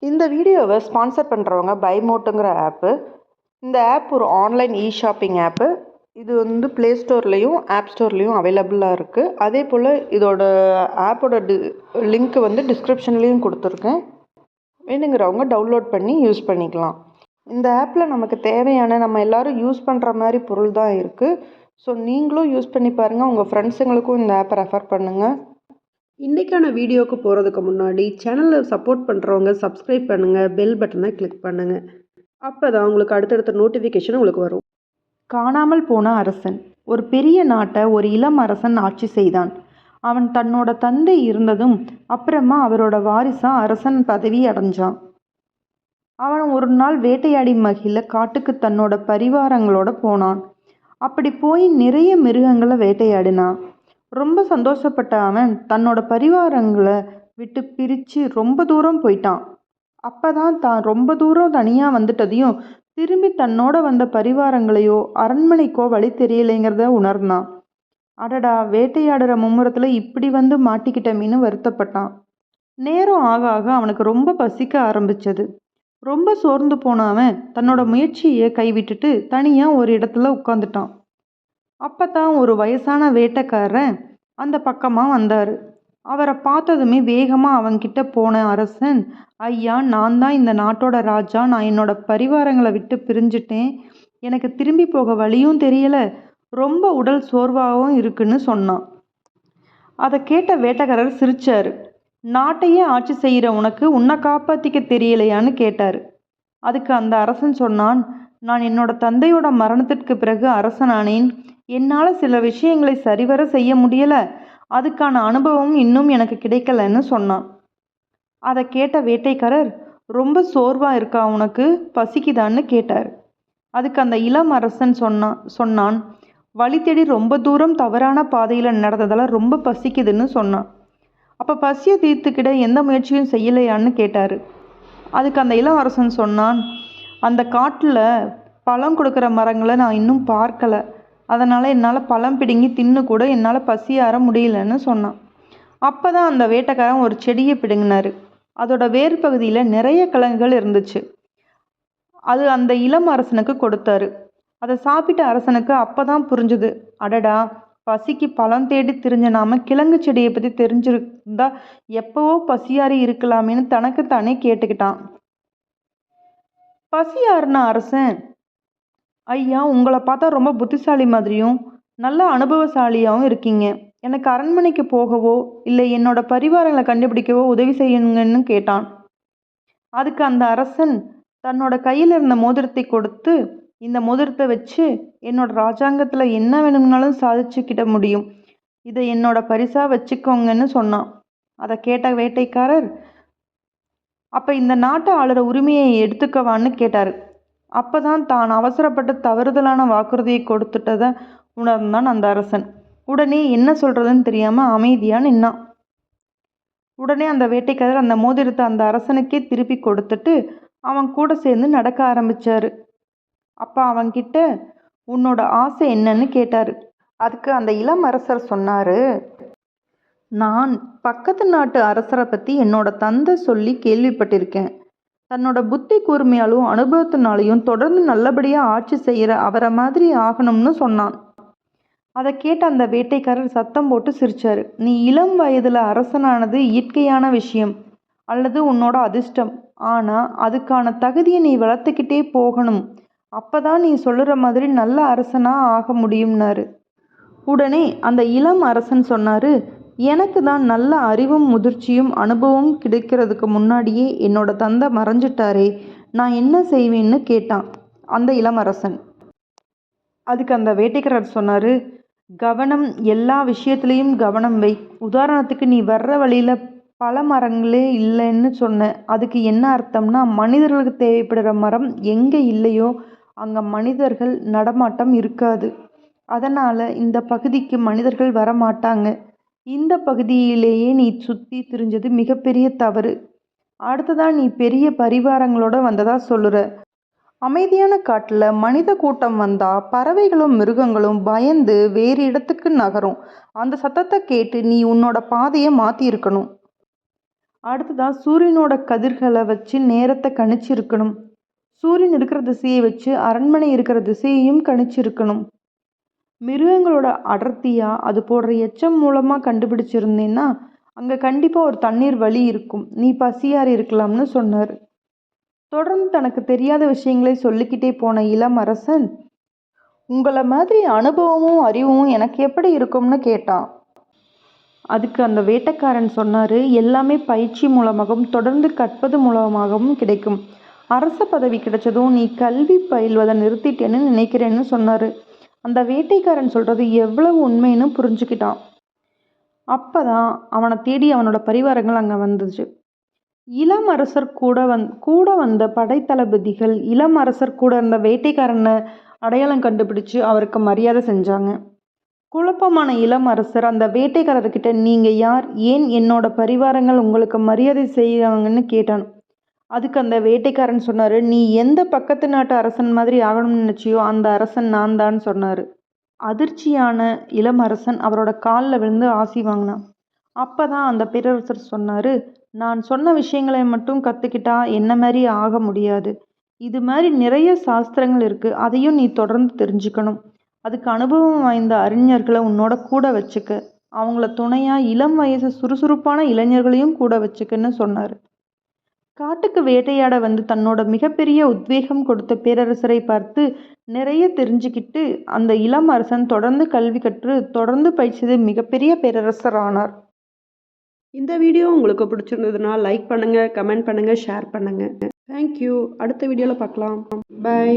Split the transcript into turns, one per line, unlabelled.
இந்த வீடியோவை ஸ்பான்சர் பண்ணுறவங்க பைமோட்டுங்கிற ஆப்பு. இந்த ஆப் ஒரு ஆன்லைன் ஷாப்பிங் ஆப்பு. இது ப்ளே ஸ்டோர்லேயும் ஆப் ஸ்டோர்லேயும் அவைலபிளாக இருக்குது. அதே போல் இதோட ஆப்போட லிங்க் டிஸ்கிரிப்ஷன்லேயும் கொடுத்துருக்கேன். வேணுங்கிறவங்க டவுன்லோட் பண்ணி யூஸ் பண்ணிக்கலாம். இந்த ஆப்பில் நமக்கு தேவையான நம்ம எல்லோரும் யூஸ் பண்ணுற மாதிரி பொருள் தான் இருக்குது. ஸோ நீங்களும் யூஸ் பண்ணி பாருங்கள். உங்கள் ஃப்ரெண்ட்ஸுங்களுக்கும் இந்த ஆப்பை ரெஃபர் பண்ணுங்கள். இன்றைக்கான வீடியோவுக்கு போகிறதுக்கு முன்னாடி சேனலை சப்போர்ட் பண்ணுறவங்க சப்ஸ்கிரைப் பண்ணுங்கள், பெல் பட்டனை கிளிக் பண்ணுங்கள். அப்போ தான் உங்களுக்கு அடுத்தடுத்த நோட்டிஃபிகேஷன் உங்களுக்கு வரும். காணாமல் போன அரசன். ஒரு பெரிய நாட்டை ஒரு இளம் அரசன் ஆட்சி செய்தான். அவன் தன்னோட தந்தை இருந்ததும் அப்புறமா அவரோட வாரிசா அரசன் பதவி அடைஞ்சான். அவன் ஒரு நாள் வேட்டையாடி மகிழ காட்டுக்கு தன்னோட பரிவாரங்களோட போனான். அப்படி போய் நிறைய மிருகங்களை வேட்டையாடினான். ரொம்ப சந்தோஷப்பட்ட அவன் தன்னோட பரிவாரங்களை விட்டு பிரித்து ரொம்ப தூரம் போயிட்டான். அப்போ தான் ரொம்ப தூரம் தனியாக வந்துட்டதையும் திரும்பி தன்னோட வந்த பரிவாரங்களையோ அரண்மனைக்கோ வழி தெரியலைங்கிறத உணர்ந்தான். அடடா, வேட்டையாடுற மும்முரத்தில் இப்படி மாட்டிக்கிட்டமேன்னு வருத்தப்பட்டான். நேரம் ஆக ஆக அவனுக்கு ரொம்ப பசிக்க ஆரம்பிச்சது. ரொம்ப சோர்ந்து போன அவன் தன்னோட முயற்சியை கைவிட்டுட்டு தனியாக ஒரு இடத்துல உட்காந்துட்டான். அப்போ தான் ஒரு வயசான வேட்டைக்காரன் அந்த பக்கமாக வந்தார். அவரை பார்த்ததுமே வேகமாக அவன்கிட்ட போன அரசன், ஐயா, நான் தான் இந்த நாட்டோட ராஜா. நான் என்னோட பரிவாரங்களை விட்டு பிரிஞ்சிட்டேன். எனக்கு திரும்பி போக வழியும் தெரியலை, ரொம்ப உடல் சோர்வாகவும் இருக்குன்னு சொன்னான். அதை கேட்ட வேட்டைக்காரர் சிரிச்சார். நாட்டையே ஆட்சி செய்கிற உனக்கு உன்னை காப்பாற்றிக்க தெரியலையான்னு கேட்டார். அதுக்கு அந்த அரசன் சொன்னான், நான் என்னோட தந்தையோட மரணத்திற்கு பிறகு அரசனானேன். என்னால் சில விஷயங்களை சரிவர செய்ய முடியலை. அதுக்கான அனுபவம் இன்னும் எனக்கு கிடைக்கலன்னு சொன்னான். அதை கேட்ட வேட்டைக்காரர், ரொம்ப சோர்வாக இருக்கா, உனக்கு பசிக்குதான்னு கேட்டார். அதுக்கு அந்த இளம் அரசன் சொன்னான், வழி தேடி ரொம்ப தூரம் தவறான பாதையில் நடந்ததால் ரொம்ப பசிக்குதுன்னு சொன்னான். அப்போ பசியை தீர்த்துக்கிட எந்த முயற்சியும் செய்யலையான்னு கேட்டார். அதுக்கு அந்த இளம் அரசன் சொன்னான், அந்த காட்டில் பழம் கொடுக்குற மரங்களை நான் இன்னும் பார்க்கலை. அதனால் என்னால் பழம் பிடுங்கி தின்னு கூட என்னால் பசியாற முடியலன்னு சொன்னான். அப்போ தான் அந்த வேட்டைக்காரன் ஒரு செடியை பிடுங்கினார். அதோட வேர் பகுதியில் நிறைய கிழங்குகள் இருந்துச்சு. அது அந்த இளம் அரசனுக்கு கொடுத்தாரு. அதை சாப்பிட்ட அரசனுக்கு அப்போ தான் புரிஞ்சுது, அடடா, பசிக்கு பழம் தேடி தெரிஞ்ச நாம கிழங்கு செடியை பற்றி தெரிஞ்சிருந்தா எப்போவோ பசியாறி இருக்கலாமேன்னு தனக்குத்தானே கேட்டுக்கிட்டான். பசியாறின அரசன், ஐயா, உங்களை பார்த்தா ரொம்ப புத்திசாலி மாதிரியும் நல்ல அனுபவசாலியாகவும் இருக்கீங்க. எனக்கு அரண்மனைக்கு போகவோ இல்லை என்னோட பரிவாரங்களை கண்டுபிடிக்கவோ உதவி செய்யுங்கன்னு கேட்டான். அதுக்கு அந்த அரசன் தன்னோட கையில் இருந்த மோதிரத்தை கொடுத்து, இந்த மோதிரத்தை வச்சு என்னோட ராஜாங்கத்தில் என்ன வேணும்னாலும் சாதிச்சுக்கிட முடியும். இதை என்னோட பரிசா வச்சுக்கோங்கன்னு சொன்னான். அதை கேட்ட வேட்டைக்காரர், அப்போ இந்த நாட்டை ஆளுற உரிமையை எடுத்துக்கவான்னு கேட்டார். அப்போ தான் அவசரப்பட்டு தவறுதலான வாக்குறுதியை கொடுத்துட்டதை உணர்ந்தான் அந்த அரசன். உடனே என்ன சொல்கிறதுன்னு தெரியாமல் அமைதியாக நின்னான். உடனே அந்த வேட்டைக்காரர் அந்த மோதிரத்தை அந்த அரசனுக்கே திருப்பி கொடுத்துட்டு அவன் கூட சேர்ந்து நடக்க ஆரம்பித்தார். அப்போ அவன்கிட்ட, உன்னோட ஆசை என்னன்னு கேட்டார். அதுக்கு அந்த இளம் அரசர் சொன்னார், நான் பக்கத்து நாட்டு அரசரை பற்றி என்னோட தந்தை சொல்லி கேள்விப்பட்டிருக்கேன். தன்னோட புத்தி கூர்மையாலும் அனுபவத்தினாலையும் தொடர்ந்து நல்லபடியாக ஆட்சி செய்கிற அவரை மாதிரி ஆகணும்னு சொன்னான். அதை கேட்ட அந்த வேட்டைக்காரர் சத்தம் போட்டு சிரிச்சார். நீ இளம் வயதில் அரசனானது இயற்கையான விஷயம் அல்லது உன்னோட அதிர்ஷ்டம். ஆனால் அதுக்கான தகுதியை நீ வளர்த்துக்கிட்டே போகணும். அப்போ தான் நீ சொல்லுற மாதிரி நல்ல அரசனாக ஆக முடியும்னாரு. உடனே அந்த இளம் அரசன் சொன்னார், எனக்கு தான் நல்ல அறிவும் முதிர்ச்சியும் அனுபவம் கிடைக்கிறதுக்கு முன்னாடியே என்னோட தந்தை மறைஞ்சிட்டாரே, நான் என்ன செய்வேன்னு கேட்டான் அந்த இளமரசன். அதுக்கு அந்த வேட்டைக்காரர் சொன்னார், கவனம், எல்லா விஷயத்துலேயும் கவனம் வை. உதாரணத்துக்கு நீ வர்ற வழியில் பல மரங்களே இல்லைன்னு சொன்ன, அதுக்கு என்ன அர்த்தம்னா, மனிதர்களுக்கு தேவைப்படுற மரம் எங்கே இல்லையோ அங்கே மனிதர்கள் நடமாட்டம் இருக்காது. அதனால் இந்த பகுதிக்கு மனிதர்கள் வரமாட்டாங்க. இந்த பகுதியிலேயே நீ சுற்றி திரிஞ்சது மிகப்பெரிய தவறு. அடுத்ததான் நீ பெரிய பரிவாரங்களோட வந்ததா சொல்லுற. அமைதியான காட்டில் மனித கூட்டம் வந்தால் பறவைகளும் மிருகங்களும் பயந்து வேறு இடத்துக்கு நகரும். அந்த சத்தத்தை கேட்டு நீ உன்னோட பாதையை மாற்றி இருக்கணும். அடுத்ததாக சூரியனோட கதிர்களை வச்சு நேரத்தை கணிச்சிருக்கணும். சூரியன் இருக்கிற திசையை வச்சு அரண்மனை இருக்கிற திசையையும் கணிச்சிருக்கணும். மிருகங்களோட அடர்த்தியாக அது போடுற எச்சம் மூலமாக கண்டுபிடிச்சிருந்தேன்னா அங்கே கண்டிப்பாக ஒரு தண்ணீர் வழி இருக்கும், நீ பசியாறி இருக்கலாம்னு சொன்னார். தொடர்ந்து தனக்கு தெரியாத விஷயங்களை சொல்லிக்கிட்டே போன இளம் அரசன், உங்களை மாதிரி அனுபவமும் அறிவும் எனக்கு எப்படி இருக்கும்னு கேட்டான். அதுக்கு அந்த வேட்டைக்காரன் சொன்னார், எல்லாமே பயிற்சி மூலமாகவும் தொடர்ந்து கற்பது மூலமாகவும் கிடைக்கும். அரச பதவி கிடைச்சதும் நீ கல்வி பயில்வதை நிறுத்திட்டேன்னு நினைக்கிறேன்னு சொன்னார். அந்த வேட்டைக்காரன் சொல்கிறது எவ்வளவு உண்மைன்னு புரிஞ்சுக்கிட்டான். அப்போ தான் அவனை தேடி அவனோட பரிவாரங்கள் அங்கே வந்துச்சு. இளம் அரசர் கூட வந்த படைத்தளபதிகள் இளம் அரசர் கூட இருந்த வேட்டைக்காரனை அடையாளம் கண்டுபிடிச்சு அவருக்கு மரியாதை செஞ்சாங்க. குழப்பமான இளம் அரசர் அந்த வேட்டைக்காரர்கிட்ட, நீங்கள் யார், ஏன் என்னோட பரிவாரங்கள் உங்களுக்கு மரியாதை செய்கிறாங்கன்னு கேட்டான். அதுக்கு அந்த வேட்டைக்காரன் சொன்னார், நீ எந்த பக்கத்து நாட்டு அரசன் மாதிரி ஆகணும்னு நினச்சியோ அந்த அரசன் நான் தான் சொன்னார். அதிர்ச்சியான இளம் அரசன் அவரோட காலில் விழுந்து ஆசி வாங்கினான். அப்போ தான் அந்த பேரரசர் சொன்னார், நான் சொன்ன விஷயங்களை மட்டும் கற்றுக்கிட்டா என்ன மாதிரி ஆக முடியாது. இது மாதிரி நிறைய சாஸ்திரங்கள் இருக்குது, அதையும் நீ தொடர்ந்து தெரிஞ்சுக்கணும். அதுக்கு அனுபவம் வாய்ந்த அறிஞர்களை உன்னோட கூட வச்சுக்க, அவங்கள துணையாக இளம் வயசு சுறுசுறுப்பான இளைஞர்களையும் கூட வச்சுக்கன்னு சொன்னார். காட்டுக்கு வேட்டையாட வந்து தன்னோட மிகப்பெரிய உத்வேகம் கொடுத்த பேரரசரை பார்த்து நிறைய தெரிஞ்சுக்கிட்டு அந்த இளம் அரசன் தொடர்ந்து கல்வி கற்று தொடர்ந்து பயிற்சிது மிகப்பெரிய பேரரசர் ஆனார்.
இந்த வீடியோ உங்களுக்கு பிடிச்சிருந்ததுன்னா லைக் பண்ணுங்கள், கமெண்ட் பண்ணுங்கள், ஷேர் பண்ணுங்கள். தேங்க்யூ. அடுத்த வீடியோவில் பார்க்கலாம். பை.